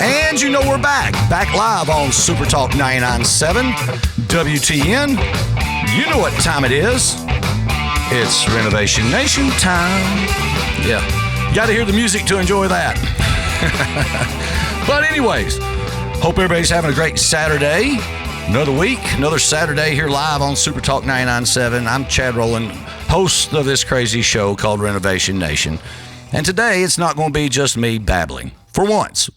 And you know we're back live on Super Talk 99.7 WTN. You know what time it is. It's Renovation Nation time. Yeah, you got to hear the music to enjoy that. But anyways, hope everybody's having a great Saturday. Another week, another Saturday here live on Super Talk 99.7. I'm Chad Rowland, host of this crazy show called Renovation Nation. And today it's not going to be just me babbling. For once,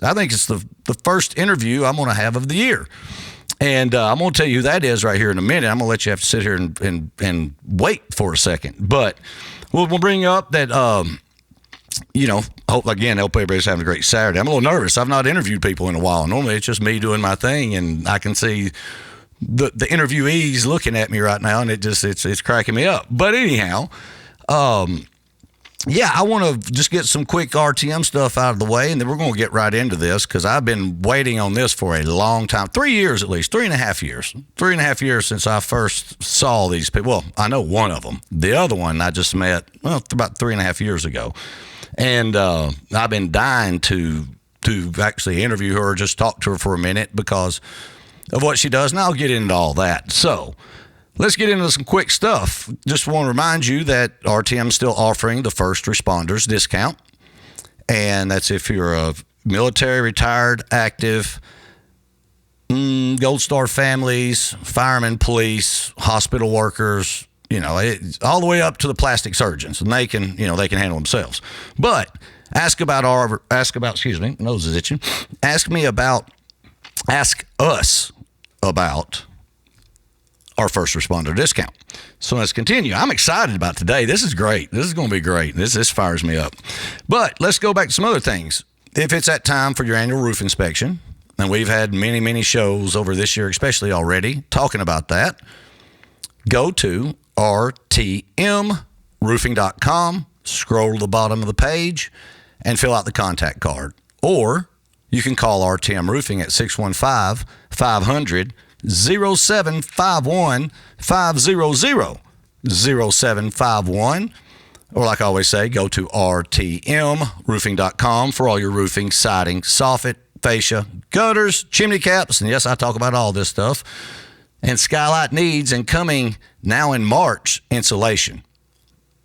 I think it's the first interview I'm going to have of the year. And I'm going to tell you who that is right here in a minute. I'm going to let you have to sit here and wait for a second. But we'll bring up that, hope everybody's having a great Saturday. I'm a little nervous. I've not interviewed people in a while. Normally it's just me doing my thing, and I can see the interviewees looking at me right now, and it's cracking me up. But anyhow, I want to just get some quick RTM stuff out of the way, and then we're going to get right into this because I've been waiting on this for a long time. 3 years at least, 3.5 years. 3.5 years since I first saw these people. Well, I know one of them. The other one I just met, about 3.5 years ago. And I've been dying to actually interview her or just talk to her for a minute because of what she does, and I'll get into all that. So let's get into some quick stuff. Just want to remind you that RTM is still offering the first responders discount, and that's if you're a military, retired, active, Gold Star families, firemen, police, hospital workers, all the way up to the plastic surgeons, and they can handle themselves. But ask us about our first responder discount. So let's continue. I'm excited about today. This is great. This is going to be great. This fires me up. But let's go back to some other things. If it's that time for your annual roof inspection, and we've had many, many shows over this year, especially already, talking about that, go to rtmroofing.com, scroll to the bottom of the page, and fill out the contact card. Or you can call RTM Roofing at 615-500-0751 500-0751. Or like I always say, go to rtmroofing.com for all your roofing, siding, soffit, fascia, gutters, chimney caps, and yes, I talk about all this stuff, and skylight needs, and coming now in March, insulation.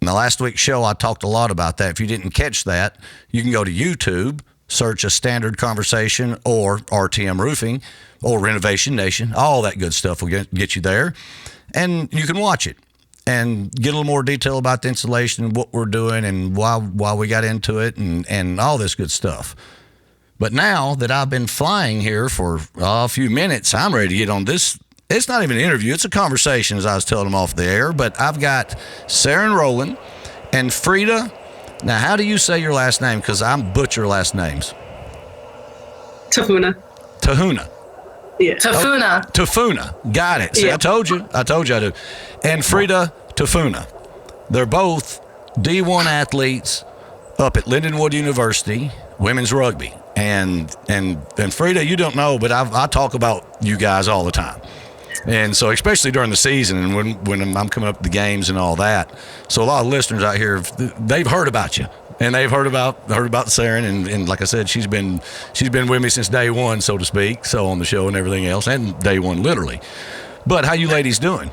In the last week's show, I talked a lot about that. If you didn't catch that, you can go to YouTube, search a standard conversation or RTM Roofing or Renovation Nation. All that good stuff will get you there. And you can watch it and get a little more detail about the installation and what we're doing and why we got into it and all this good stuff. But now that I've been flying here for a few minutes, I'm ready to get on this. It's not even an interview. It's a conversation, as I was telling them off the air. But I've got Sarin, Rowland, and Freda. Now, how do you say your last name? Because I'm butcher last names. Tafuna. Yeah. Tafuna. Got it. See, yeah. I told you I do. And Freda Tafuna. They're both D-1 athletes up at Lindenwood University, women's rugby. And Freda, you don't know, but I talk about you guys all the time. And so, especially during the season and when I'm coming up to the games and all that. So a lot of listeners out here, they've heard about you. And they've heard about Sarin, and like I said, she's been with me since day one, so to speak, so on the show and everything else, and day one literally. But how you ladies doing?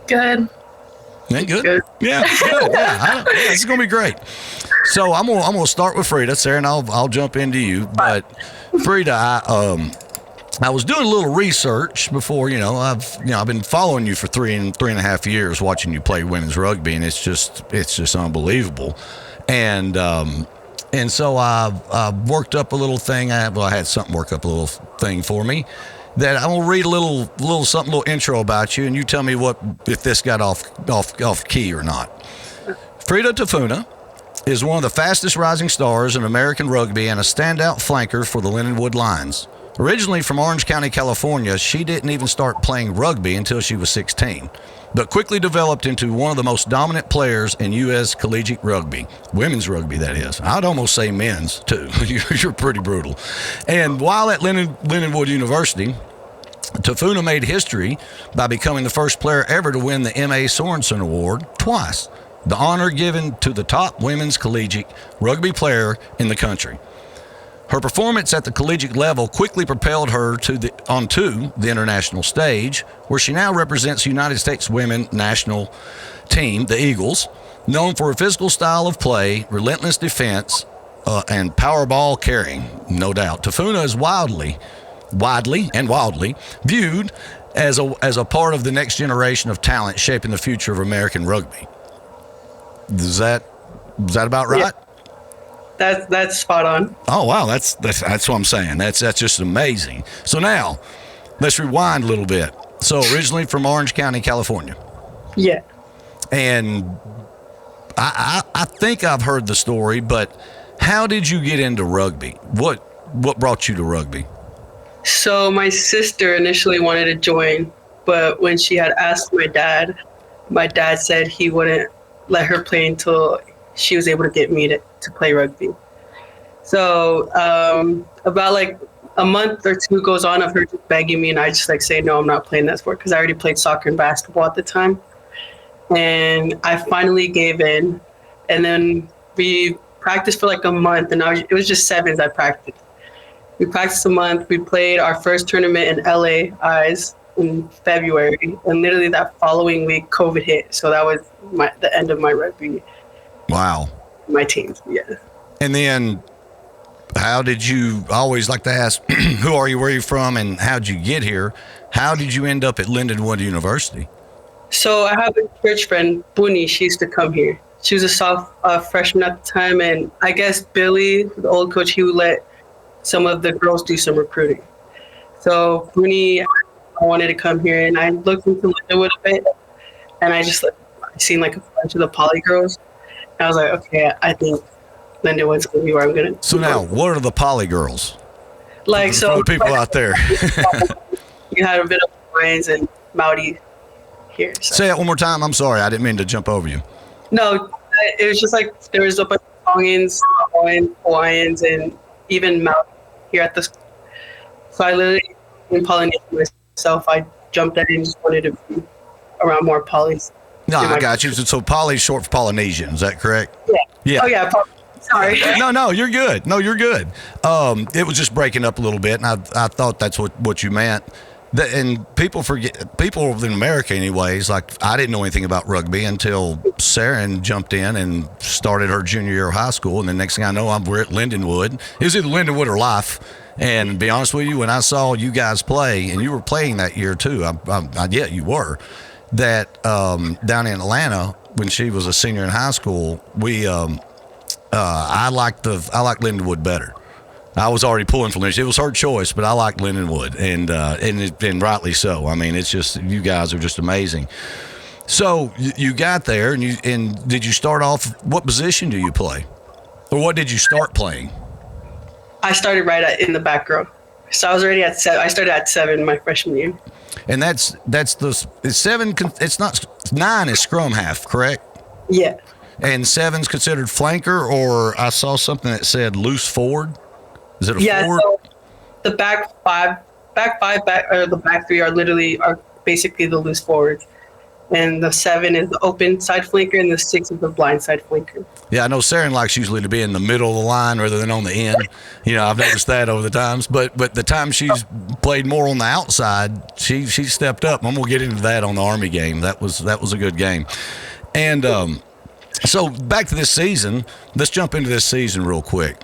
Good. Ain't good? Yeah, good. Yeah, it's gonna be great. So I'm gonna start with Freda, Sarin. I'll jump into you, but Freda, I was doing a little research before. I've been following you for 3.5 years, watching you play women's rugby, and it's just unbelievable. And so I worked up a little thing. I had something work up a little thing for me that I'm gonna read a little intro about you, and you tell me if this got off key or not. Freda Tafuna is one of the fastest rising stars in American rugby and a standout flanker for the Lindenwood Lions. Originally from Orange County, California, she didn't even start playing rugby until she was 16, but quickly developed into one of the most dominant players in U.S. collegiate rugby, women's rugby, that is. I'd almost say men's, too. You're pretty brutal. And while at Lindenwood University, Tafuna made history by becoming the first player ever to win the M.A. Sorensen Award twice, the honor given to the top women's collegiate rugby player in the country. Her performance at the collegiate level quickly propelled her onto the international stage, where she now represents the United States women national team, the Eagles, known for a physical style of play, relentless defense, and power ball carrying, no doubt. Tafuna is widely viewed as a part of the next generation of talent shaping the future of American rugby. Is that about right? Yeah. That's spot on. Oh wow, that's what I'm saying. That's just amazing. So now, let's rewind a little bit. So originally from Orange County, California. Yeah. And I think I've heard the story, but how did you get into rugby? What brought you to rugby? So my sister initially wanted to join, but when she had asked my dad said he wouldn't let her play until she was able to get me to play rugby. So about like a month or two goes on of her just begging me, and I just like say, no, I'm not playing that sport, because I already played soccer and basketball at the time. And I finally gave in, and then we practiced for like a month, and it was just sevens I practiced. We practiced a month. We played our first tournament in LA Eyes in February, and literally that following week COVID hit, so that was the end of my rugby. Wow. My teams, yeah. And then how did you, I always like to ask, who are you, where are you from, and how'd you get here? How did you end up at Lindenwood University? So I have a church friend, Buni. She used to come here. She was a freshman at the time, and I guess Billy, the old coach, he would let some of the girls do some recruiting. So Buni, I wanted to come here, and I looked into Lindenwood a bit, and I seen like a bunch of the poly girls. And I was like, okay, I think Lindenwood's going to be where I'm going to. So now, what are the poly girls? Like, for the people out there. You had a bit of Lions and Maori here. So. Say that one more time. I'm sorry. I didn't mean to jump over you. No, it was just like there was a bunch of Tongans, Hawaiians, and even Maori here at the school. So I literally, in Polynesian myself, I jumped in and just wanted to be around more polys. No, I got you. So poly is short for Polynesian. Is that correct? Yeah. Yeah. Oh, yeah. Sorry. No, you're good. No, you're good. It was just breaking up a little bit, and I thought that's what you meant. And people in America anyways, like I didn't know anything about rugby until Sarin jumped in and started her junior year of high school, and the next thing I know, we're at Lindenwood. It was either Lindenwood or Life. And to be honest with you, when I saw you guys play, and you were playing that year too, yeah, you were, that down in Atlanta when she was a senior in high school, I liked Lindenwood better. I was already pulling from Lindenwood. It was her choice, but I liked Lindenwood, and rightly so. I mean, it's just, you guys are just amazing. So you got there, and did you start off? What position do you play, or what did you start playing? I started in the back row, so I was already at 7. I started at 7 my freshman year. And it's 7. It's not 9 is scrum half, correct? Yeah. And 7's considered flanker, or I saw something that said loose forward. Is it a forward? So the back five, or the back 3 are basically the loose forwards. And the 7 is the open side flanker, and the 6 is the blind side flanker. Yeah, I know Sarin likes usually to be in the middle of the line rather than on the end. You know, I've noticed that over the times. But the time she's played more on the outside, she stepped up. I'm gonna get into that on the Army game. That was a good game. And so back to this season. Let's jump into this season real quick.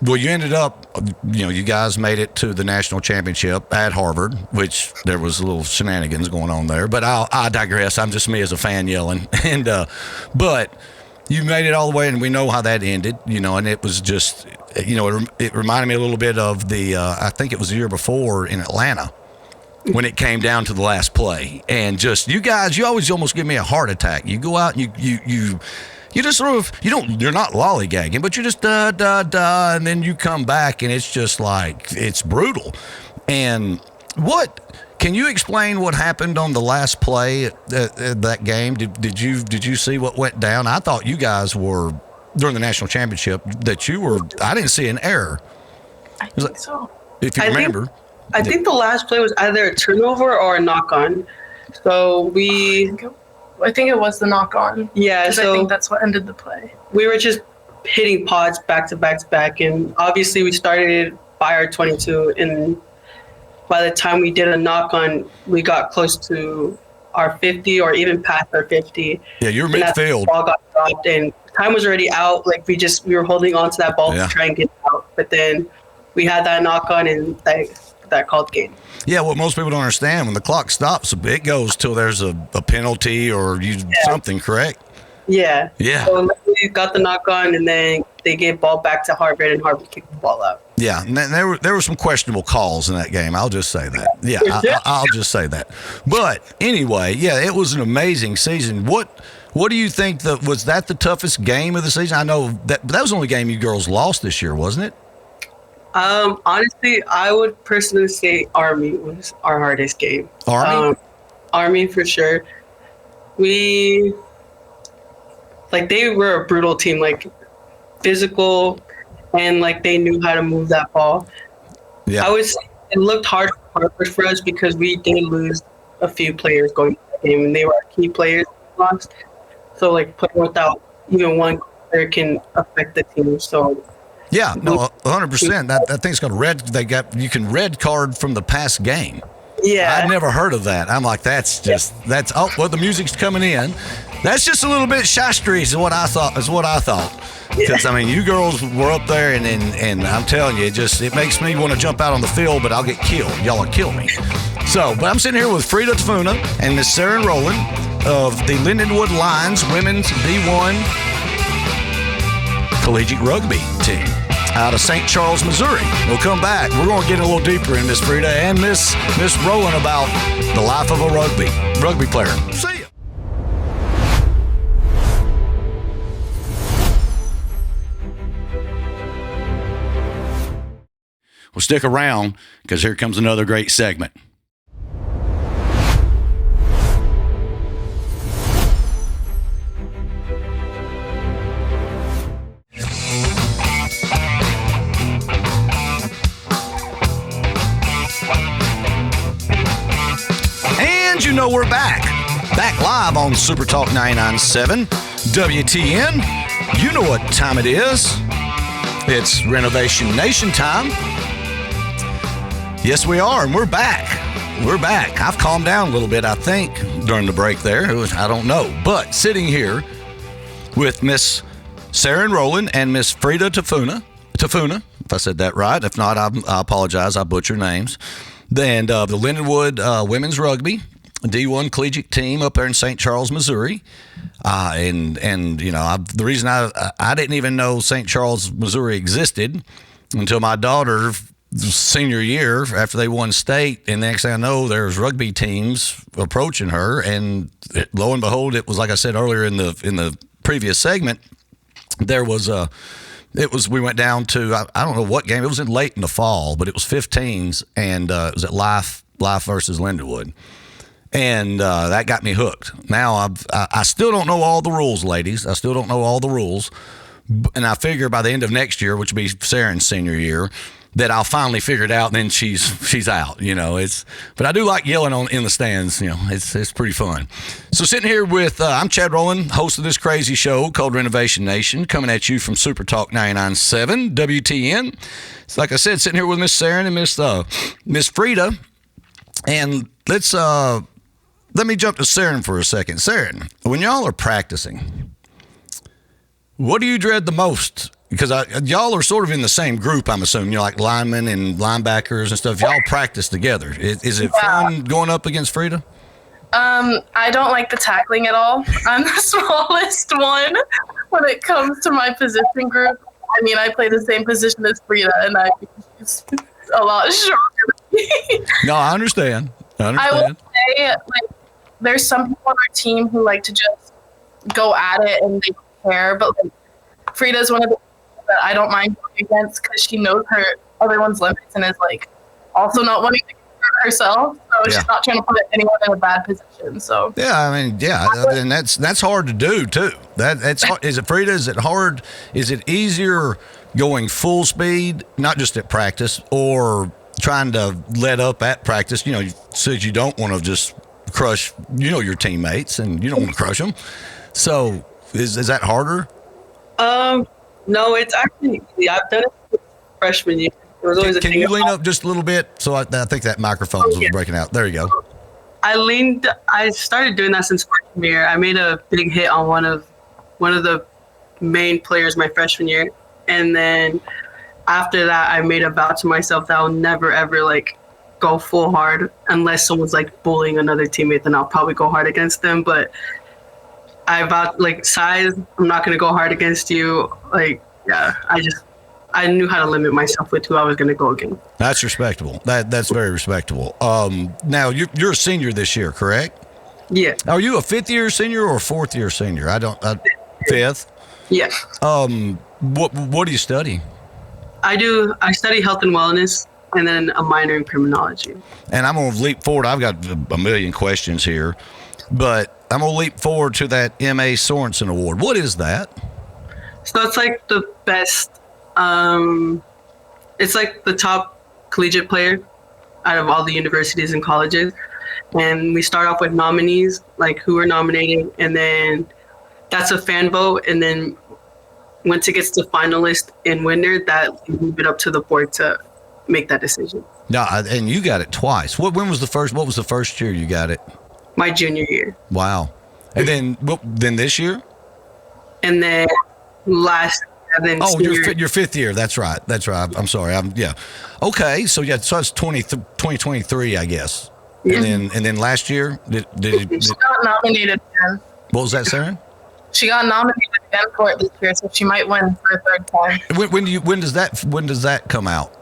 Well, you ended up, you guys made it to the national championship at Harvard, which there was a little shenanigans going on there. But I digress. I'm just me as a fan yelling. And but you made it all the way, and we know how that ended. And it was just, it reminded me a little bit of the I think it was the year before in Atlanta when it came down to the last play, and just you guys, you always almost give me a heart attack. You go out and you just sort of, you're not lollygagging, but you just and then you come back and it's just like, it's brutal. And can you explain what happened on the last play at that game? Did you see what went down? I thought you guys were, during the national championship, I didn't see an error. I think so. If you remember. I think the last play was either a turnover or a knock-on. So I think it was the knock-on. Yeah, so I think that's what ended the play. We were just hitting pods back to back to back. And obviously we started by our 22, and by the time we did a knock on, we got close to our 50 or even past our 50. Yeah, you're midfield. The ball got dropped and time was already out. Like we were holding on to that ball to try and get it out. But then we had that knock on and that called the game. Yeah, what most people don't understand, when the clock stops, it goes till there's a penalty or something, correct? Yeah. Yeah. So we got the knock on, and then they gave ball back to Harvard, and Harvard kicked the ball out. Yeah, and there were some questionable calls in that game. I'll just say that. Yeah, I'll just say that. But anyway, yeah, it was an amazing season. What do you think was that the toughest game of the season? I know that was the only game you girls lost this year, wasn't it? Honestly, I would personally say Army was our hardest game. Army? Army for sure. They were a brutal team, like physical, and like they knew how to move that ball. Yeah. I would say it looked hard for us because we did lose a few players going to the game, and they were our key players lost. So like playing without even one player can affect the team. So yeah, no, 100%. That thing's got you can red card from the past game. Yeah. I'd never heard of that. I'm like, the music's coming in. That's just a little bit shy streets is what I thought. Because, I mean, you girls were up there, and I'm telling you, it makes me want to jump out on the field, but I'll get killed. Y'all will kill me. So, but I'm sitting here with Freda Tafuna and Miss Sarin Rowland of the Lindenwood Lions Women's D-1 Collegiate Rugby team out of St. Charles, Missouri. We'll come back. We're going to get a little deeper in Miss Freda and Miss Rowland about the life of a rugby player. See ya. Well, stick around because here comes another great segment. And you know we're back live on Super Talk 99.7 WTN. You know what time it is. It's Renovation Nation time. Yes, we are, and we're back. I've calmed down a little bit, I think, during the break there. I don't know. But sitting here with Miss Sarin Rowland and Miss Freda Tafuna, if I said that right. If not, I apologize. I butchered names. And the Lindenwood Women's Rugby D-1 collegiate team up there in St. Charles, Missouri. And you know, the reason I didn't even know St. Charles, Missouri existed until my daughter senior year after they won state, and the next thing I know, there's rugby teams approaching her, and lo and behold, it was like I said earlier in the previous segment, we went down to I don't know what game it was late in the fall, but it was 15s, and it was at Life versus Lindenwood, and that got me hooked. Now I still don't know all the rules, ladies. I still don't know all the rules, and I figure by the end of next year, which will be Sarin's senior year, that I'll finally figure it out, and then she's out. You know, but I do like yelling in the stands. You know, it's pretty fun. So sitting here with I'm Chad Rowland, host of this crazy show called Renovation Nation, coming at you from Super Talk 99.7 WTN. It's like I said, sitting here with Miss Sarin and Miss Freda, and let me jump to Sarin for a second. Sarin, when y'all are practicing, what do you dread the most? Because y'all are sort of in the same group, I'm assuming. You're like linemen and linebackers and stuff. Y'all practice together. Is it fun going up against Freda? I don't like the tackling at all. I'm the smallest one when it comes to my position group. I mean, I play the same position as Freda, and she's a lot stronger than me. No, I understand. I will say, like, there's some people on our team who like to just go at it and they don't care, but like, Freda's one of the that I don't mind going against because she knows everyone's limits and is like also not wanting to hurt herself, so she's not trying to put anyone in a bad position. So and that's hard to do too. That's hard. Is it, Freda? Is it hard? Is it easier going full speed, not just at practice, or trying to let up at practice? You know, since you don't want to just crush, your teammates, and you don't want to crush them. So is that harder? No, it's actually easy. I've done it since freshman year. It was always a Can thing. you lean up just a little bit? So I think that microphone was breaking out. There you go. I started doing that since freshman year. I made a big hit on one of the main players my freshman year, and then after that, I made a vow to myself that I'll never ever like go full hard unless someone's like bullying another teammate. Then I'll probably go hard against them. But I vowed like size. I'm not gonna go hard against you. Like yeah, I knew how to limit myself with who I was gonna go against. That's respectable. That's very respectable. Now you're a senior this year, correct? Yeah. Are you a fifth-year senior or a fourth-year senior? Fifth. Yeah. What do you study? I study health and wellness and then a minor in criminology. And I'm going to leap forward. I've got a million questions here, but I'm going to leap forward to that M.A. Sorensen Award. What is that? So it's like the best, it's like the top collegiate player out of all the universities and colleges. And we start off with nominees, like who are nominated, and then that's a fan vote. And then once it gets to finalist and winner, that you move it up to the board to make that decision. No, and you got it twice. What was the first year you got it? My junior year. Wow. And then this year? And then your fifth year. That's right. I'm sorry. Okay. So so it's 2023, I guess. Yeah. And then last year, did She got nominated again. what was that, Sarin? She got nominated again for it this year, so she might win for a third time. When does that come out?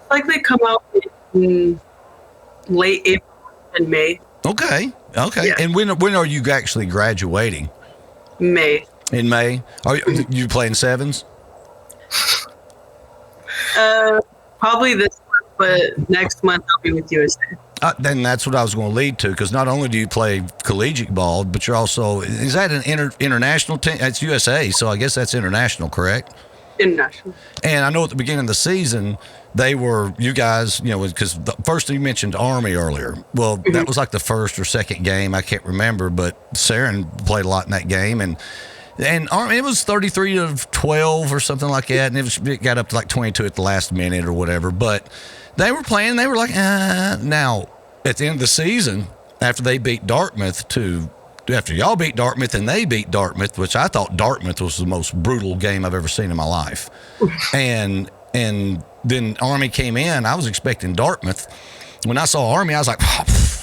Like they come out in late April and May. Okay. Yeah. And when are you actually graduating? May. In May? Are you playing sevens? Probably this month, but next month I'll be with USA. Then that's what I was going to lead to, because not only do you play collegiate ball, but you're also, is that an international team? It's USA, so I guess that's international, correct? International. And I know at the beginning of the season, you guys, because first you mentioned Army earlier. Well, that was like the first or second game. I can't remember, but Sarin played a lot in that game. And Army, it was 33-12 or something like that. And it got up to like 22 at the last minute or whatever. But they were playing. They were like, Now, at the end of the season, after they beat Dartmouth after y'all beat Dartmouth and they beat Dartmouth, which I thought Dartmouth was the most brutal game I've ever seen in my life. And then Army came in. I was expecting Dartmouth. When I saw Army, I was like,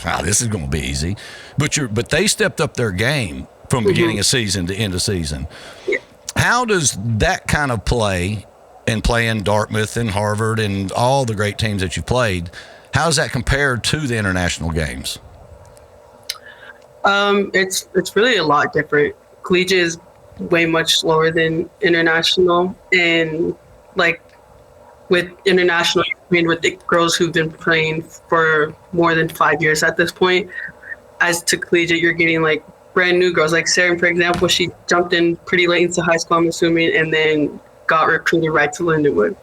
wow, this is going to be easy. But they stepped up their game from beginning of season to end of season. Yeah. How does that kind of play and playing Dartmouth and Harvard and all the great teams that you've played, how does that compare to the international games? It's really a lot different. Collegiate is way much slower than international, and like with international, I mean, with the girls who've been playing for more than 5 years at this point. As to collegiate, you're getting like brand new girls. Like Sarin, for example, she jumped in pretty late into high school, I'm assuming, and then got recruited right to Lindenwood.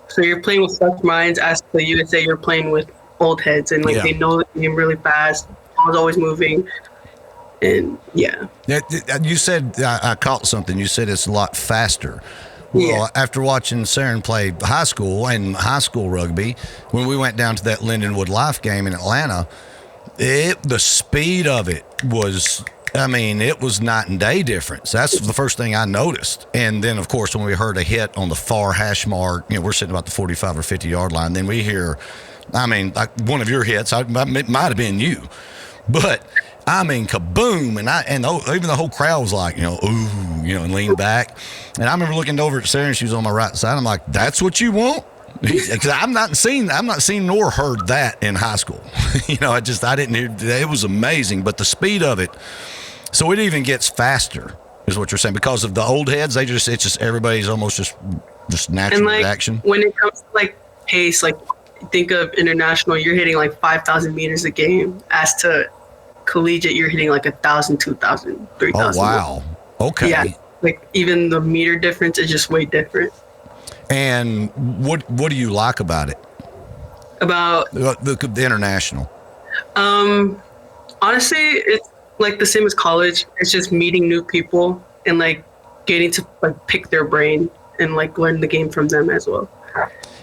So you're playing with fresh minds. As to USA, you're playing with old heads, and they know the game really fast. Ball's always moving. And you said, I caught something. You said it's a lot faster. Well, after watching Sarin play high school and high school rugby, when we went down to that Lindenwood Life game in Atlanta, the speed of it was, it was night and day difference. That's the first thing I noticed. And then, of course, when we heard a hit on the far hash mark, we're sitting about the 45 or 50 yard line. Then we hear, like one of your hits, it might have been you, but kaboom, and even the whole crowd was like, ooh, and leaned back. And I remember looking over at Sarah, and she was on my right side. I'm like, that's what you want? Because I'm not seen nor heard that in high school. I didn't hear. It was amazing, but the speed of it. So it even gets faster, is what you're saying, because of the old heads. It's just everybody's almost just natural reaction. When it comes to like pace, like think of international, you're hitting like 5,000 meters a game. As to collegiate, you're hitting like 1,000, 2,000, 3,000. Oh wow! Okay. Yeah, like even the meter difference is just way different. And what do you like about it? About the international? Honestly, it's like the same as college. It's just meeting new people and like getting to like pick their brain and like learn the game from them as well.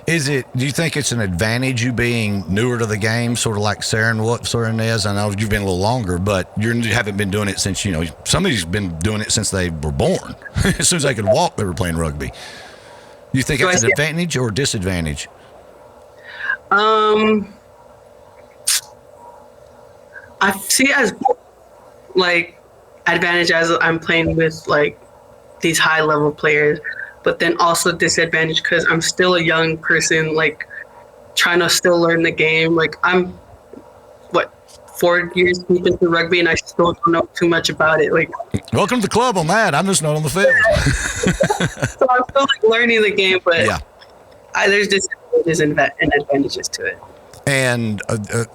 Do you think it's an advantage you being newer to the game, sort of like Sarin is? I know you've been a little longer, but you haven't been doing it since, somebody's been doing it since they were born. As soon as they could walk, they were playing rugby. You think it's an advantage or disadvantage? I see it as like advantage as I'm playing with like these high level players, but then also disadvantage because I'm still a young person, like trying to still learn the game. Like I'm 4 years deep into rugby and I still don't know too much about it. Like, welcome to the club on that. I'm just not on the field. So I'm still like learning the game, but there's disadvantages and advantages to it. And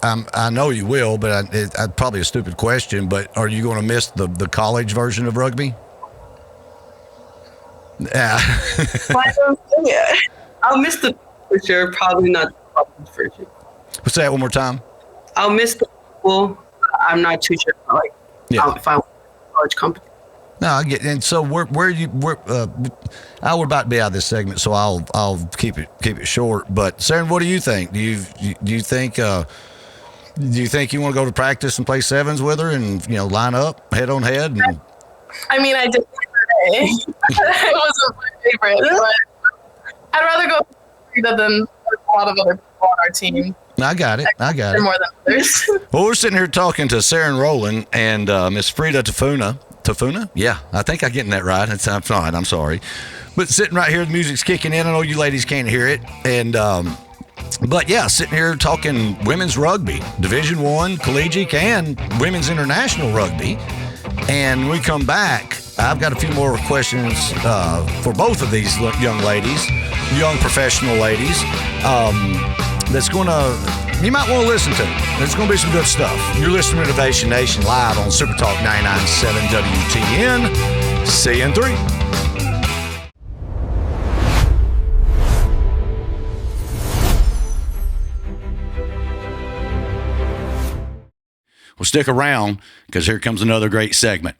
I know you will, but it's probably a stupid question, but are you going to miss the college version of rugby? Yeah. I'll miss the for sure, probably not the college version. Let's say that one more time. I'll miss the school. I'm not too sure if I want college competition. No, I get. And so we're about to be out of this segment, so I'll keep it short. But Sarin, what do you think? Do you think you want to go to practice and play sevens with her and line up head on head? And... I mean, I did today. It wasn't my favorite, but I'd rather go with Freda than a lot of other people on our team. I got it. More than others. Well, we're sitting here talking to Sarin Rowland and Miss Freda Tafuna. Tafuna? Yeah, I think I'm getting that right. I'm fine. I'm sorry. But sitting right here, the music's kicking in. I know you ladies can't hear it. And, but yeah, sitting here talking women's rugby, Division I, collegiate, and women's international rugby. And when we come back, I've got a few more questions for both of these young ladies, young professional ladies, that's going to, you might want to listen to. There's going to be some good stuff. You're listening to Renovation Nation live on Super Talk 99.7 WTN. See you in 3. Well, stick around because here comes another great segment.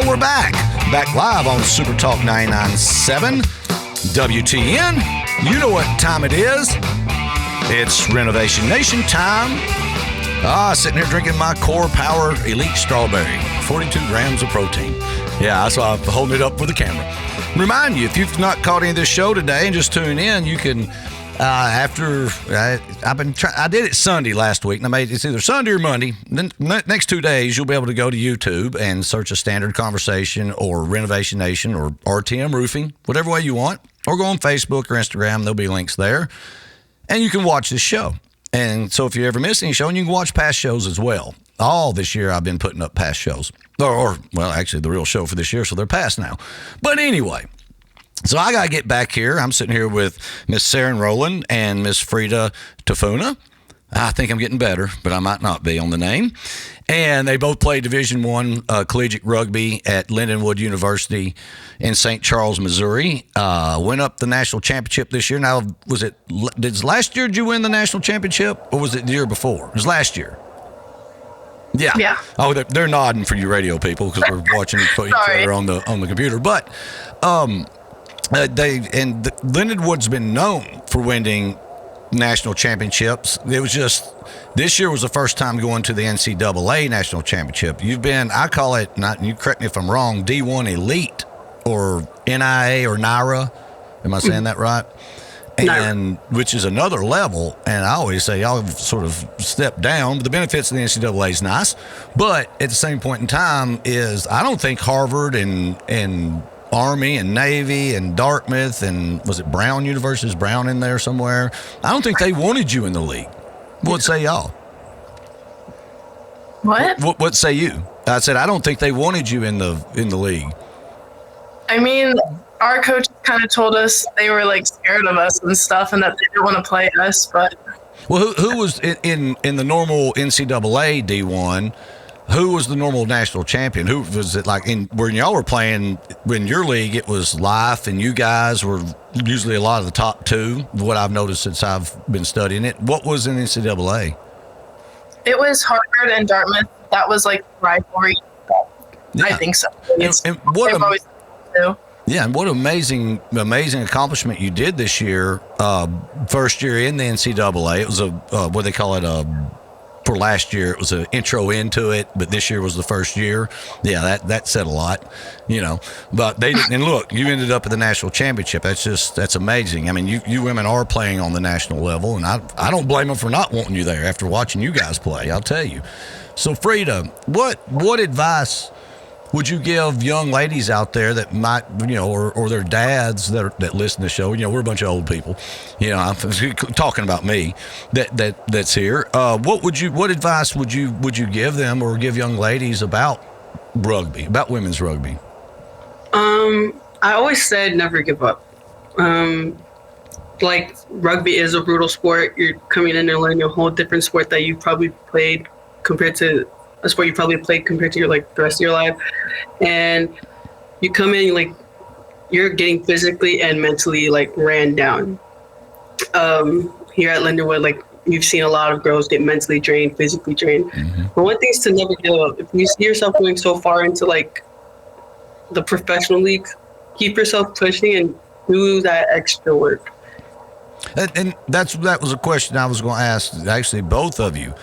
We're back live on Super Talk 99.7 WTN. You know what time it is. It's Renovation Nation time. Sitting here drinking my Core Power Elite Strawberry, 42 grams of protein. Yeah, that's why I'm holding it up for the camera. Remind you, if you've not caught any of this show today and just tune in, you can. I did it Sunday last week, and it's either Sunday or Monday. Then next 2 days, you'll be able to go to YouTube and search a Standard Conversation or Renovation Nation or RTM Roofing, whatever way you want, or go on Facebook or Instagram. There'll be links there, and you can watch this show. And so if you ever miss any show, you can watch past shows as well. All this year, I've been putting up past shows, or actually the real show for this year, so they're past now. But anyway. So I got to get back here. I'm sitting here with Miss Sarin Rowland and Miss Freda Tafuna. I think I'm getting better, but I might not be on the name. And they both play Division I collegiate rugby at Lindenwood University in St. Charles, Missouri. Went up the national championship this year. Now, last year did you win the national championship, or was it the year before? It was last year. Yeah. Oh, they're nodding for you radio people because we're watching each other on the computer. But Lindenwood's been known for winning national championships. It was just this year was the first time going to the NCAA national championship. You've been, I call it, you correct me if I'm wrong, D-1 elite or NIA or NIRA. Am I saying that right? And which is another level. And I always say y'all have sort of stepped down. But the benefits of the NCAA is nice, but at the same point in time is I don't think Harvard and Army and Navy and Dartmouth and was it Brown University? Is Brown in there somewhere? I don't think they wanted you in the league. What say y'all? What say you? I said I don't think they wanted you in the league. I mean, our coach kind of told us they were like scared of us and stuff, and that they didn't want to play us. But who was in the normal NCAA D1? Who was the normal national champion? Who was it? Like when y'all were playing in your league, it was Life, and you guys were usually a lot of the top two. What I've noticed since I've been studying it. What was in NCAA? It was Harvard and Dartmouth. That was like rivalry. Yeah. I think so. And what Yeah, and what amazing accomplishment you did this year. First year in the NCAA, it was a what they call it for last year, it was an intro into it, but this year was the first year. Yeah, that said a lot, But they didn't. And look, you ended up at the national championship. That's amazing. I mean, you women are playing on the national level, and I don't blame them for not wanting you there after watching you guys play. I'll tell you. So, Freda, what advice would you give young ladies out there that might, or their dads that listen to the show? We're a bunch of old people. I'm talking about me that's here. What advice would you give them or give young ladies about rugby, about women's rugby? I always said never give up. Like rugby is a brutal sport. You're coming in and learning a whole different sport that you probably played compared to a sport you probably played compared to the rest of your life. And you come in you're getting physically and mentally ran down. Here at Lindenwood, you've seen a lot of girls get mentally drained, physically drained. Mm-hmm. But one thing is to never give up. If you see yourself going so far into the professional leagues, keep yourself pushing and do that extra work. And that was a question I was going to ask actually both of you.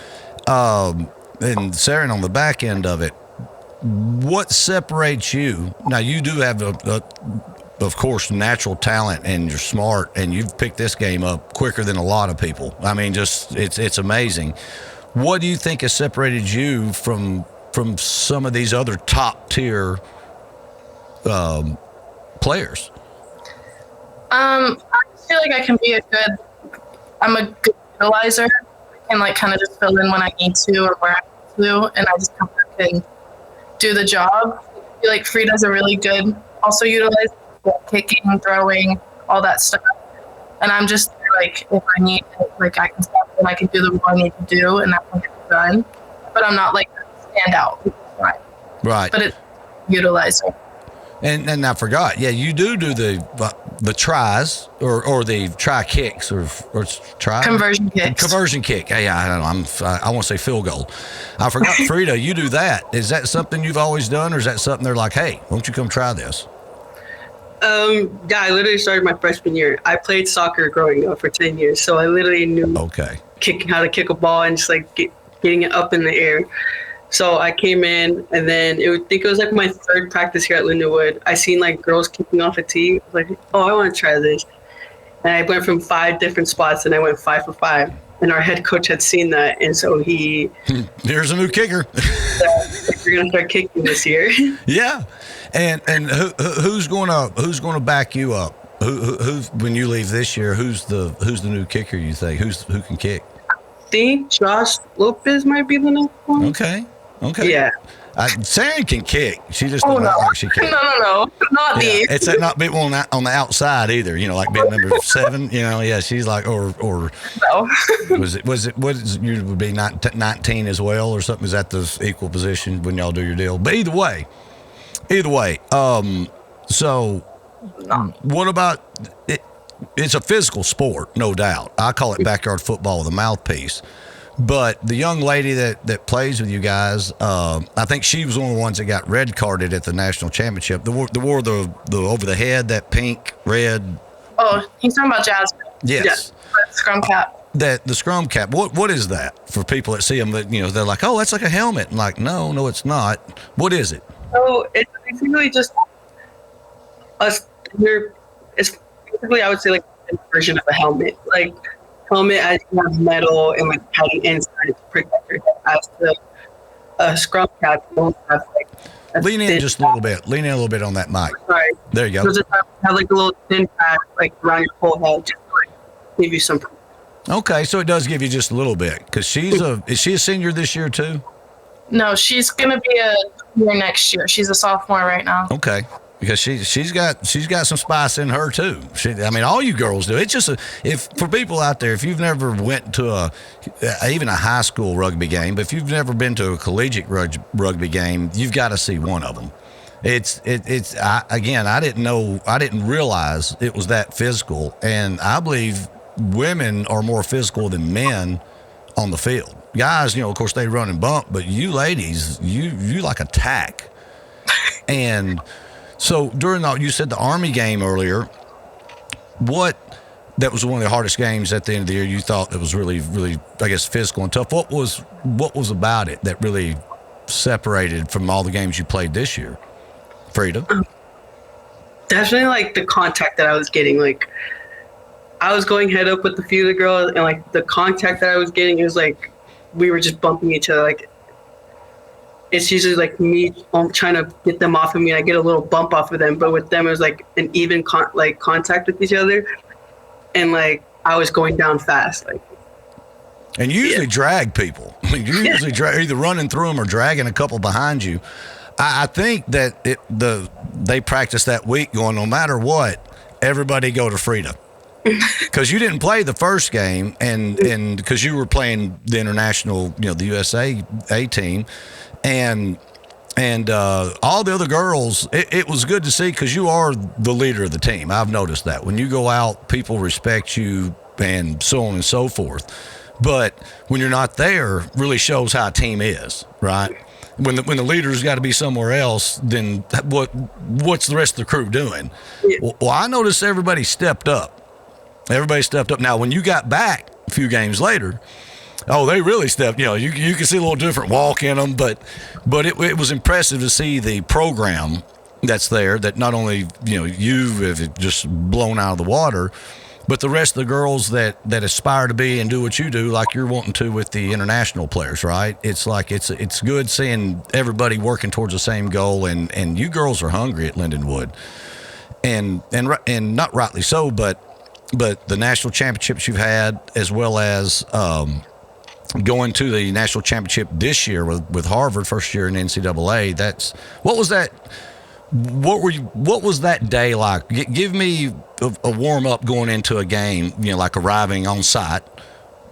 And Sarin on the back end of it, what separates you? Now, you do have, of course, natural talent, and you're smart, and you've picked this game up quicker than a lot of people. I mean, it's amazing. What do you think has separated you from some of these other top-tier players? I feel like I can be I'm a good utilizer. And kind of just fill in when I need to or where I need to, and I just come back and do the job. I feel like Freda's a really good also utilize kicking, throwing, all that stuff. And I'm just if I need it, I can step and I can do the work I need to do, and that's when it's done. But I'm not stand out. Right. But it's utilizer. And I forgot. Yeah, you do the tries or the try kicks or try conversion kicks. Conversion kick. Yeah, I don't know. I want to say field goal. I forgot. Freda, you do that. Is that something you've always done, or is that something they're like, hey, why don't you come try this? Yeah, I literally started my freshman year. I played soccer growing up for 10 years, so I literally knew how to kick a ball and just getting it up in the air. So I came in, and then I think it was my third practice here at Lindenwood. I seen girls kicking off a tee. I was I want to try this. And I went from 5 different spots, and I went 5 for 5. And our head coach had seen that, and so he here's a new kicker. You're gonna start kicking this year. Yeah, and who's gonna back you up? Who when you leave this year? Who's the new kicker? You think who can kick? I think Josh Lopez might be the next one. Okay. Yeah. Sarin can kick. She just doesn't like she can. No, not me. It's not being on the outside either. Being number 7. Yeah, she's or no. was it you would be 19 as well or something? Is that the equal position when y'all do your deal? But either way. So what about it? It's a physical sport, no doubt. I call it backyard football with a mouthpiece. But the young lady that plays with you guys, I think she was one of the ones that got red carded at the national championship. The wore the over the head, that pink, red. Oh, he's talking about Jasmine. Yes. Yeah. Scrum cap. The scrum cap. What is that for people that see them? That they're like, oh, that's like a helmet. And no, it's not. What is it? So it's basically just us. It's basically, I would say, a version of a helmet. Helmet as you have metal and padding inside to protect your head. As the scrum cap, you don't have lean in just a little bit. Lean in a little bit on that mic. Sorry. There you go. So just have a little thin pad around your whole head, just to give you some. Okay, so it does give you just a little bit because is she a senior this year too? No, she's gonna be a senior next year. She's a sophomore right now. Okay. because she's got some spice in her too. I mean, all you girls do. It's just if for people out there, if you've never went to even a high school rugby game, but if you've never been to a collegiate rugby game, you've got to see one of them. I didn't realize it was that physical, and I believe women are more physical than men on the field. Guys, of course they run and bump, but you ladies, you like attack. And so you said the Army game earlier, that was one of the hardest games at the end of the year. You thought it was really, really, I guess, physical and tough. What was about it that really separated from all the games you played this year, Freda? Definitely like the contact that I was getting. Like I was going head up with a few of the girls, and like the contact that I was getting, it was like we were just bumping each other. Like it's usually like me trying to get them off of me. I get a little bump off of them, but with them it was like an even contact with each other, and like I was going down fast. Like, and you usually drag people. I mean, you usually either running through them or dragging a couple behind you. I think that they practiced that week going, no matter what, everybody go to Freda. Because you didn't play the first game, and because you were playing the international, the USA A team, and all the other girls, it was good to see because you are the leader of the team. I've noticed that when you go out, people respect you and so on and so forth. But when you're not there, really shows how a team is, right? When the leader's got to be somewhere else, then what's the rest of the crew doing? Yeah. Well, I noticed everybody stepped up. Everybody stepped up. Now, when you got back a few games later, they really stepped. You can see a little different walk in them, but it was impressive to see the program that's there. That not only you have just blown out of the water, but the rest of the girls that aspire to be and do what you do, like you're wanting to with the international players, right? It's like it's good seeing everybody working towards the same goal, and you girls are hungry at Lindenwood, and not rightly so, but the national championships you've had, as well as going to the national championship this year with Harvard, first year in NCAA. What was that? What was that day like? Give me a warm up going into a game. Like arriving on site.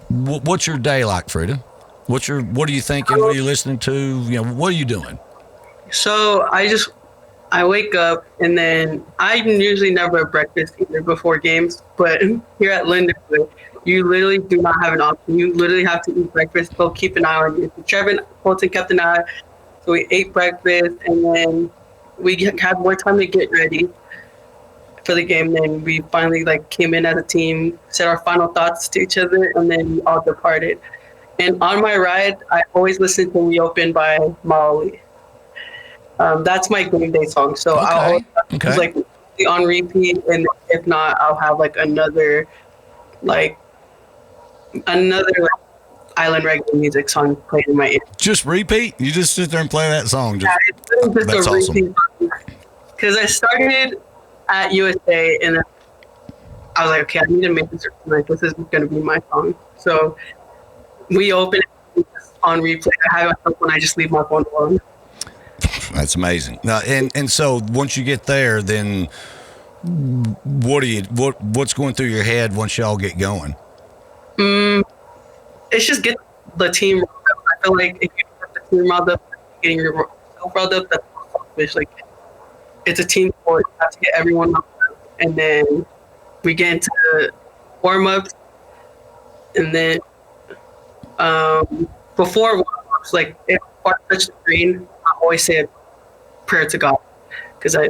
What's your day like, Freda? What are you thinking? What are you listening to? What are you doing? So I wake up, and then I'm usually never at breakfast either before games. But here at Lindenwood, you literally do not have an option. You literally have to eat breakfast. They'll keep an eye on you. Trevin Colton kept an eye, so we ate breakfast, and then we had more time to get ready for the game. Then we finally came in as a team, said our final thoughts to each other, and then we all departed. And on my ride, I always listen to "We Open" by Molly. That's my game day song. So I'll always on repeat, and if not, I'll have another island reggae music song playing in my ear. Just repeat? You just sit there and play that song? That's awesome. Because I started at USA, and I was like, okay, I need to make this. This is going to be my song. So we open it on replay. I have it when I just leave my phone alone. That's amazing. Now, and so once you get there, then what's going through your head once y'all get going? It's just get the team riled up. I feel like if you get the team riled up, getting yourself riled up, that's selfish. It's a team sport. You have to get everyone riled up. And then we get into warm-ups. And then before warm-ups, if I touch the green, I always say a prayer to God. Because as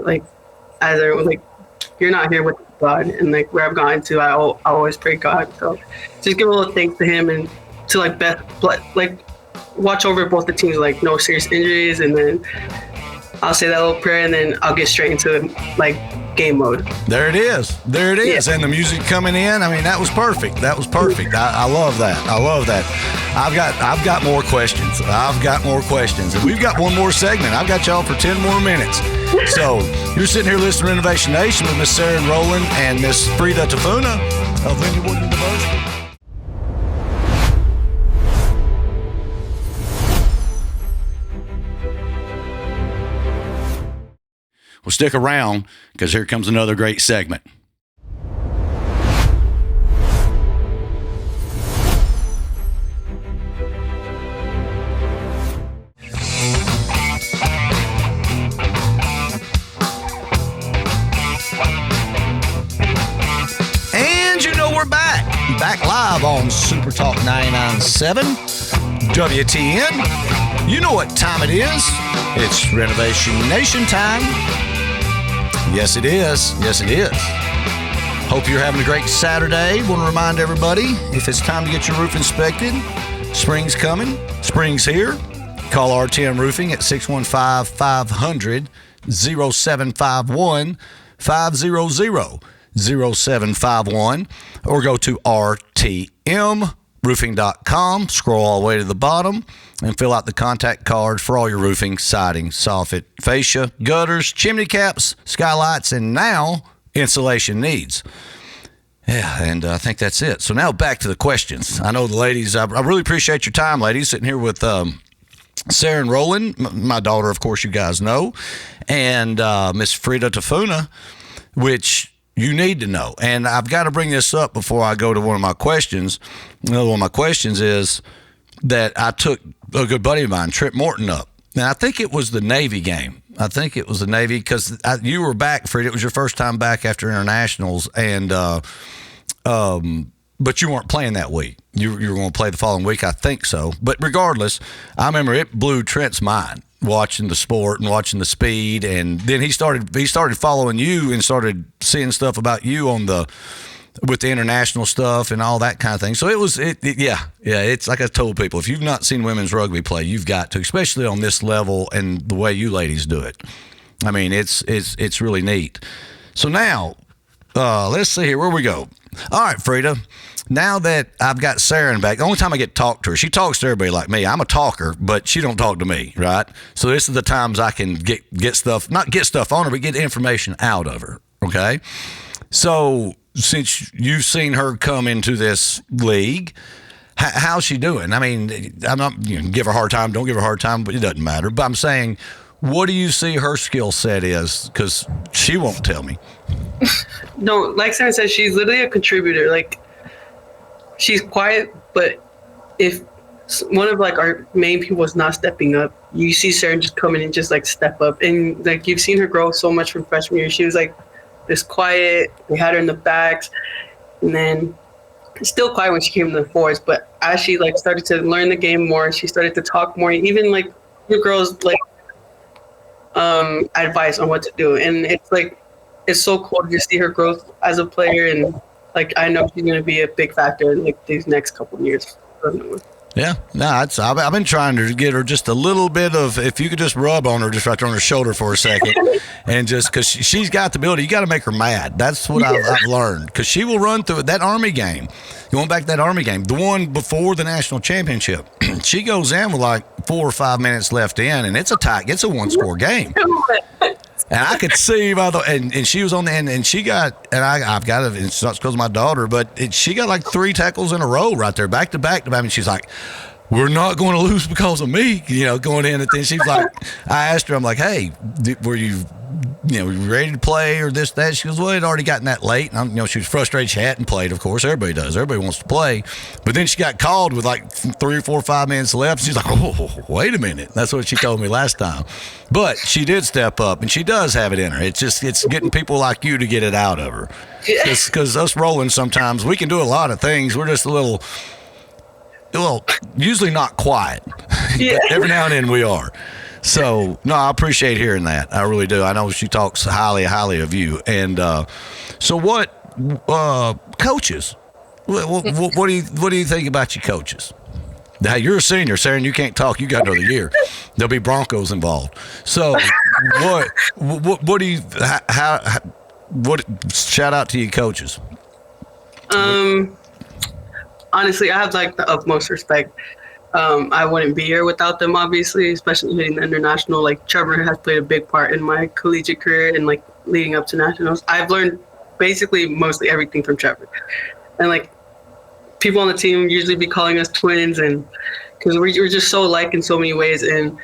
everyone, you're not here with God. And where I've gotten to, I always pray God. So just give a little thanks to him, and to watch over both the teams, no serious injuries, and then I'll say that little prayer, and then I'll get straight into game mode. There it is. Yeah. And the music coming in, I mean, that was perfect. I love that. I've got more questions. And we've got one more segment. I've got y'all for 10 more minutes. So you're sitting here listening to Renovation Nation with Miss Sarin Rowland and Miss Freda Tafuna of Lindenwood University. Well, stick around because here comes another great segment. We're back live on Super Talk 99.7 WTN. You know what time it is. It's Renovation Nation time. Yes, it is. Yes, it is. Hope you're having a great Saturday. Want to remind everybody, if it's time to get your roof inspected, spring's coming. Spring's here. Call RTM Roofing at 615-500-0751 500-0751, or go to rtmroofing.com, scroll all the way to the bottom, and fill out the contact card for all your roofing, siding, soffit, fascia, gutters, chimney caps, skylights, and now insulation needs. Yeah, and I think that's it. So now back to the questions. I know the ladies, I really appreciate your time, ladies, sitting here with Sarin Rowland, my daughter, of course, you guys know, and Miss Freda Tafuna, which you need to know. And I've got to bring this up before I go to one of my questions. Another one of my questions is that I took a good buddy of mine, Trip Morton, up. And I think it was the Navy game. I think it was the Navy because you were back, Freda. It was your first time back after internationals. And but you weren't playing that week. You were going to play the following week, I think so. But regardless, I remember it blew Trent's mind, watching the sport and watching the speed, and then he started following you and started seeing stuff about you with the international stuff and all that kind of thing. So it's like I told people, if you've not seen women's rugby play, you've got to, especially on this level and the way you ladies do it. I mean, it's really neat. So now, let's see here where we go. All right, Freda. Now that I've got Sarin back, the only time I get to talk to her, she talks to everybody like me. I'm a talker, but she don't talk to me, right? So this is the times I can get stuff, not get stuff on her, but get information out of her, okay? So since you've seen her come into this league, how's she doing? I mean, I'm not give her a hard time, don't give her a hard time, but it doesn't matter. But I'm saying, what do you see her skill set is? Because she won't tell me. No, like Sarin said, she's literally a contributor. Like, she's quiet, but if one of like our main people is not stepping up, you see Sarin just come in and just like step up. And like you've seen her grow so much from freshman year. She was like this quiet. We had her in the backs, and then still quiet when she came to the fours. But as she like started to learn the game more, she started to talk more. Even like the girls like advice on what to do, and it's so cool to just see her growth as a player. And like, I know she's going to be a big factor in like these next couple of years. Yeah, no, I've been trying to get her just a little bit of, if you could just rub on her, just right there on her shoulder for a second, and just because she's got the ability, you got to make her mad. That's what I've learned, because she will run through it. That Army game, going back to that Army game, the one before the national championship, she goes in with like 4 or 5 minutes left in, and it's a 1-score game. And I could see by the and she was on the end, and she got, and I've got it. It's not because of my daughter, but she got like 3 tackles in a row right there, back to back. I mean, she's like, "We're not going to lose because of me," going in. And then she's like, I asked her, I'm like, "Hey, were you ready to play or this, that?" She goes, "Well, it already gotten that late." And she was frustrated. She hadn't played, of course. Everybody does. Everybody wants to play. But then she got called with like 3 or 4 or 5 minutes left. She's like, "Oh, wait a minute." That's what she told me last time. But she did step up, and she does have it in her. It's getting people like you to get it out of her. Because us Rowland, sometimes we can do a lot of things. We're just a little, usually not quiet. Yeah. But every now and then we are. So, no, I appreciate hearing that. I really do. I know she talks highly of you. And so what coaches, what do you think about your coaches? Now, you're a senior, Sarin, you can't talk. You got another year. There'll be Broncos involved. So what do you, shout out to your coaches. Honestly, I have like the utmost respect. I wouldn't be here without them, obviously, especially hitting the international. Like, Trevor has played a big part in my collegiate career and like leading up to nationals. I've learned basically mostly everything from Trevor. And like, people on the team usually be calling us twins, and because we're just so alike in so many ways. And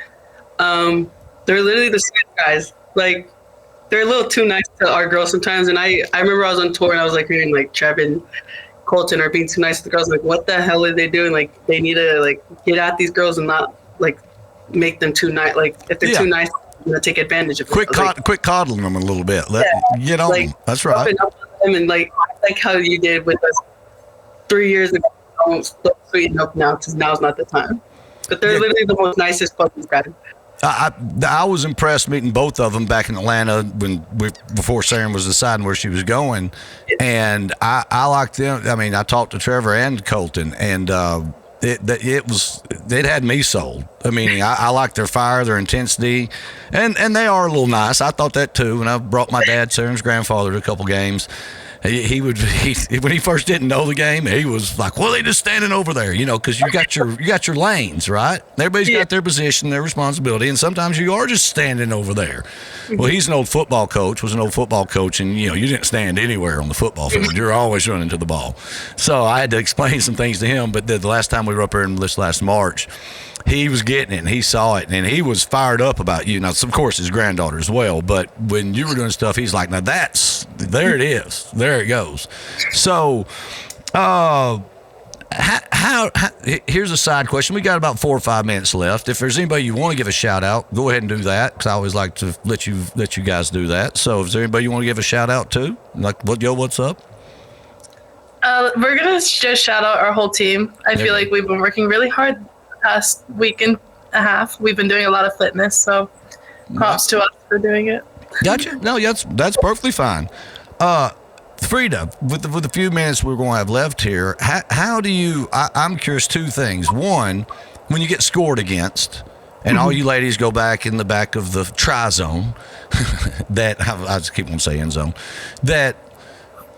they're literally the same guys. Like, they're a little too nice to our girls sometimes. And I remember I was on tour and I was like hearing like Trev and Colton are being too nice to the girls. Like, what the hell are they doing? Like, they need to like get at these girls and not like make them too nice. Like, if they're too nice, you're gonna take advantage of them. Quit coddling them a little bit. Get on them. That's right. Up with them and like how you did with us 3 years ago. Don't sweeten up now because now's not the time. But they're literally the most nicest puppies better. I was impressed meeting both of them back in Atlanta before Sarin was deciding where she was going, and I liked them. I mean, I talked to Trevor and Colton, and it had me sold. I mean, I like their fire, their intensity, and they are a little nice. I thought that too. When I brought my dad, Sarin's grandfather, to a couple games. He when he first didn't know the game, he was like, "Well, they just standing over there, because you got your lanes, right? Everybody's got their position, their responsibility, and sometimes you are just standing over there." Well, he's an old football coach, and you didn't stand anywhere on the football field. You're always running to the ball. So I had to explain some things to him. But the last time we were up there in this last March, he was getting it, and he saw it, and he was fired up about you. Now, of course, his granddaughter as well, but when you were doing stuff, he's like, now there it is. There it goes. So, here's a side question. We got about 4 or 5 minutes left. If there's anybody you want to give a shout out, go ahead and do that, because I always like to let you guys do that. So, is there anybody you want to give a shout out to? Like, what's up? We're gonna just shout out our whole team. I feel like we've been working really hard the past week and a half. We've been doing a lot of fitness, so props to us for doing it. Gotcha. No, that's perfectly fine. Freda, with the few minutes we're going to have left here, how do you? I'm curious. 2 things. One, when you get scored against, and all you ladies go back in the back of the try zone, that I just keep on saying zone, that.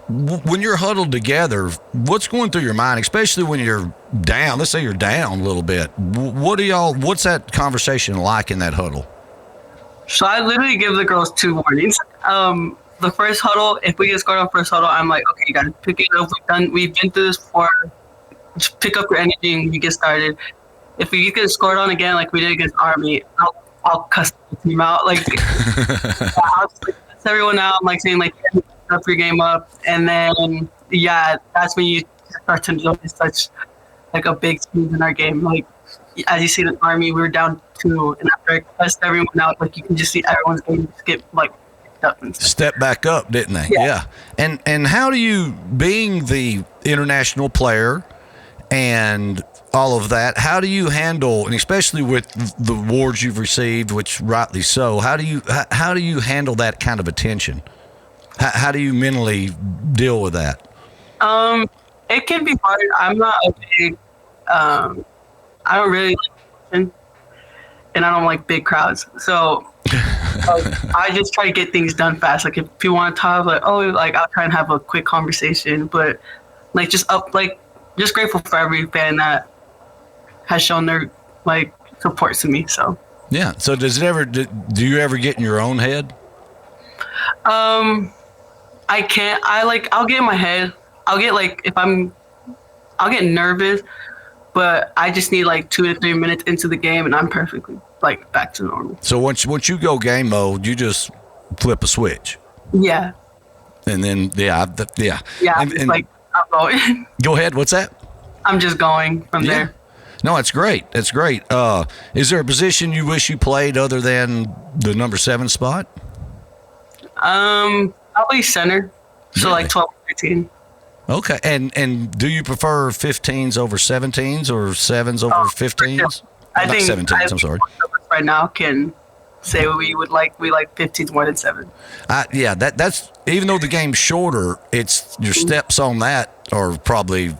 When you're huddled together, what's going through your mind, especially when you're down? Let's say you're down a little bit. What's that conversation like in that huddle? So I literally give the girls 2 warnings. The first huddle, if we get scored on first huddle, I'm like, okay, you got to pick it up. We've been through this before. Just pick up your energy and you get started. If we get scored on again, like we did against Army, I'll cuss the team out. Like, I'll just cuss everyone out. I'm like saying like, up your game up, and then that's when you start to notice such like a big change in our game. Like as you see in the Army, we were down 2, and after I cussed everyone out, like you can just see everyone's game just get like picked up and stuff. Step back up, didn't they? Yeah. And how do you, being the international player and all of that, how do you handle, and especially with the awards you've received, which rightly so, how do you handle that kind of attention? How do you mentally deal with that? It can be hard. I'm not a big, I don't really like attention, and I don't like big crowds. So I just try to get things done fast. Like if you want to talk, I'll try and have a quick conversation. But like just grateful for every fan that has shown their like support to me. So yeah. So do you ever get in your own head? I can't. I'll get in my head. I'll get nervous, but I just need like 2 to 3 minutes into the game, and I'm perfectly like back to normal. So once you go game mode, you just flip a switch. Yeah. And then yeah. And like I'm going. Go ahead. What's that? I'm just going from there. No, that's great. That's great. Is there a position you wish you played other than the number 7 spot? Probably center. So really? Like 12 or 13. Okay. And do you prefer 15s over 17s or 7s over 15s? I think 17s, I'm sorry. Right now can say we like 15s more than 7. Yeah, that's even though the game's shorter, it's your steps on that are probably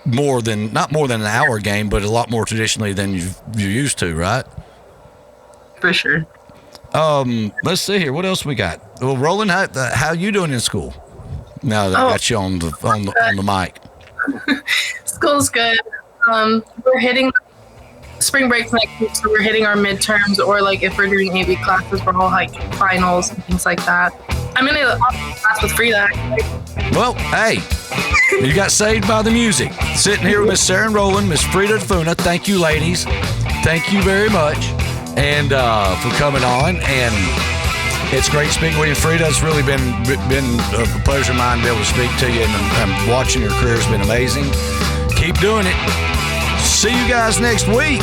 not more than an hour game, but a lot more traditionally than you used to, right? For sure. Let's see here. What else we got? Well, Rowland, how you doing in school? Now that I got you on the mic. School's good. We're hitting spring break next week, so we're hitting our midterms, or like if we're doing AV classes, we're all like finals and things like that. I'm in a class with Freda. Well, hey, you got saved by the music. Sitting here with Miss Sarin Rowland, Miss Freda Tafuna. Thank you, ladies. Thank you very much, and for coming on. And It's great speaking with you, Freda. It's really been a pleasure of mine to be able to speak to you, and watching your career has been amazing. Keep doing it. See you guys next week.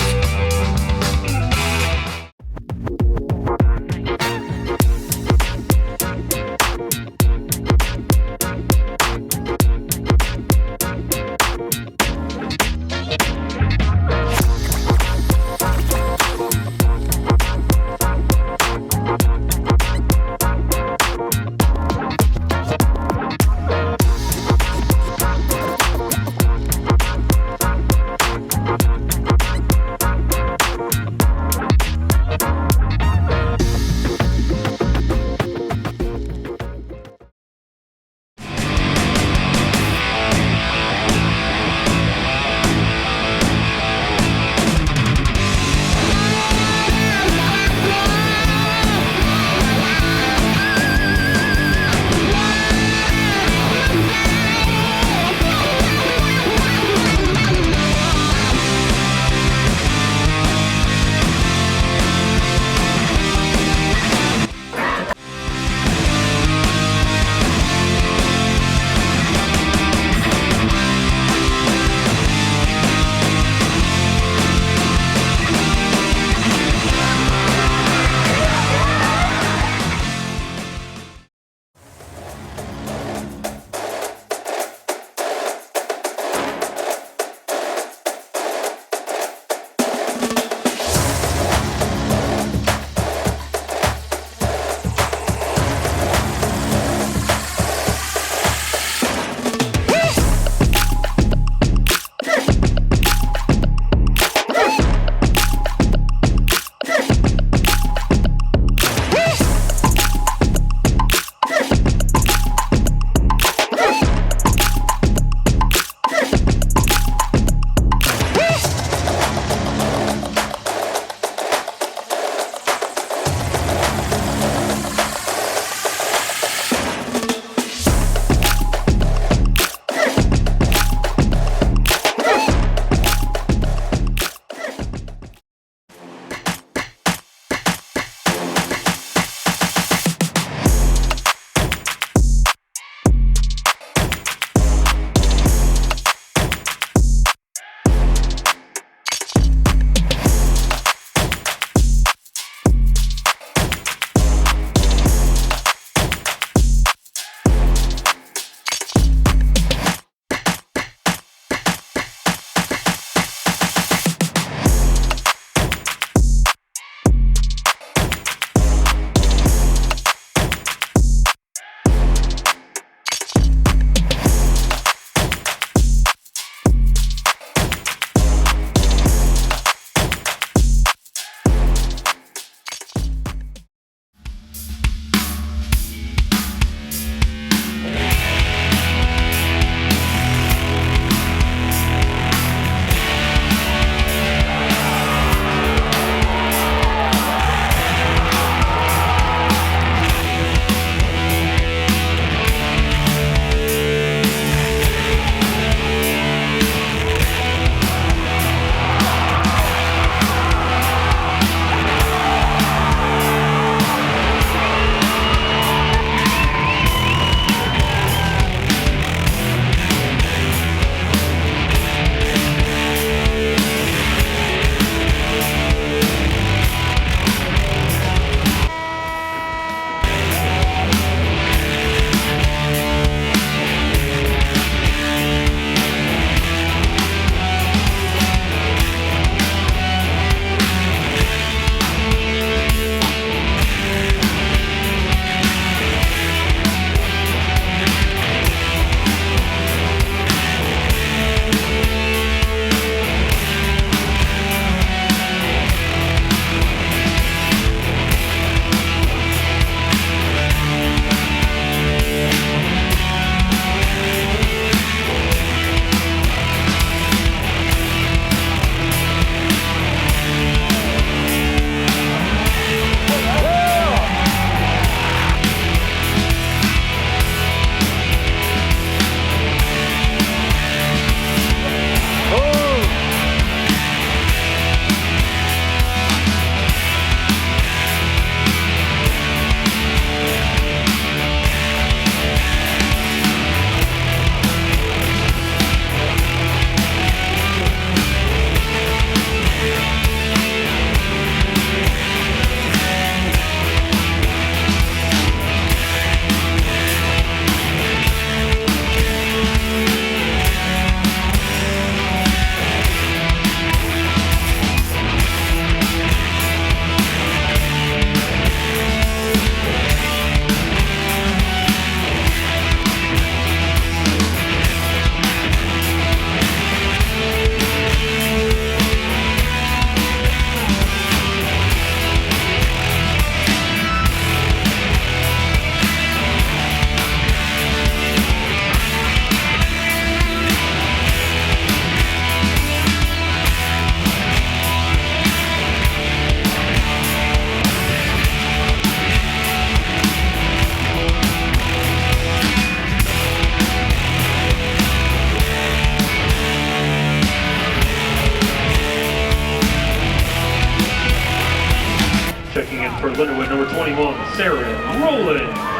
Lindenwood, number 21, Sarin, Rowland.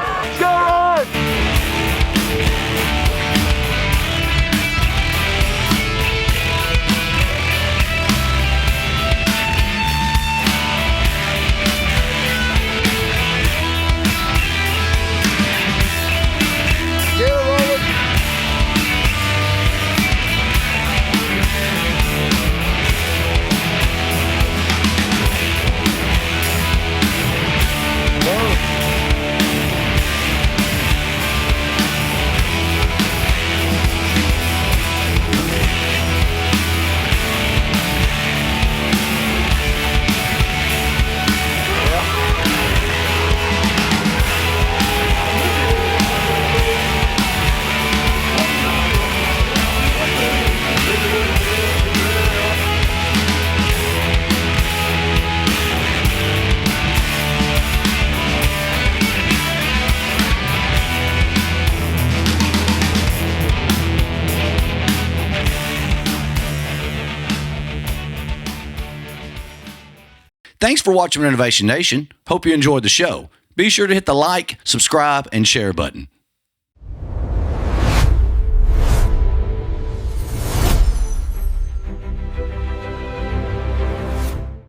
Thanks for watching Renovation Nation. Hope you enjoyed the show. Be sure to hit the like, subscribe, and share button.